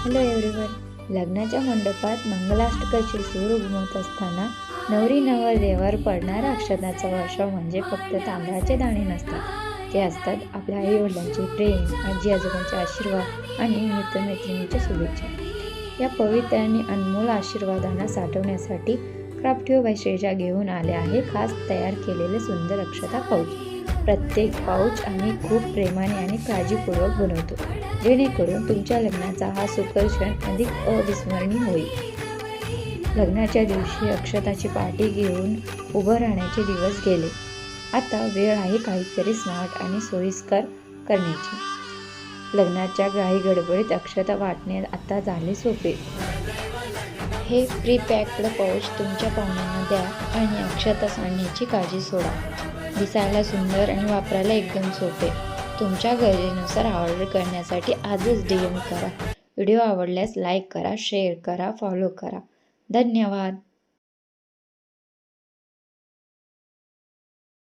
Hello everyone. लग्नाच्या मंडपात मंगलाष्टकाचे सूर घुमत असताना नवरी नवरदेवावर पडणारा अक्षताचा वर्षाव म्हणजे फक्त तांदळाचे दाणे नसतात. ते असतात आपल्या आईवडिलांचे प्रेम, आजी आजोबांचे आशीर्वाद आणि मित्रमैत्रिणींच्या शुभेच्छा. या पवित्र आणि अनमोल आशीर्वादांना साठवण्यासाठी क्राफ्टिओ बाय श्रेजा घेऊन आले आहे खास तयार केलेले सुंदर अक्षता पाऊच. प्रत्येक पाऊच आम्ही खूप प्रेमाने आणि काळजीपूर्वक बनवतो, जेणेकरून तुमच्या लग्नाचा हा सुखद क्षण अधिक अविस्मरणीय होईल. लग्नाच्या दिवशी अक्षताची पाठी घेऊन उभं राहण्याचे दिवस गेले. आता वेळ आहे काहीतरी स्मार्ट आणि सोयीस्कर करण्याची. लग्नाच्या घाई गडबडीत अक्षता वाटणे आता झाले सोपे. हे प्री पॅक्ड पाऊच तुमच्या पाहुण्यांना द्या आणि अक्षता सांडण्याची काळजी सोडा. दिसायला सुंदर आणि वापरायला एकदम सोपे. तुमच्या गरजेनुसार ऑर्डर करण्यासाठी आजच DM करा. व्हिडिओ आवडल्यास लाईक करा, शेअर करा, फॉलो करा. धन्यवाद.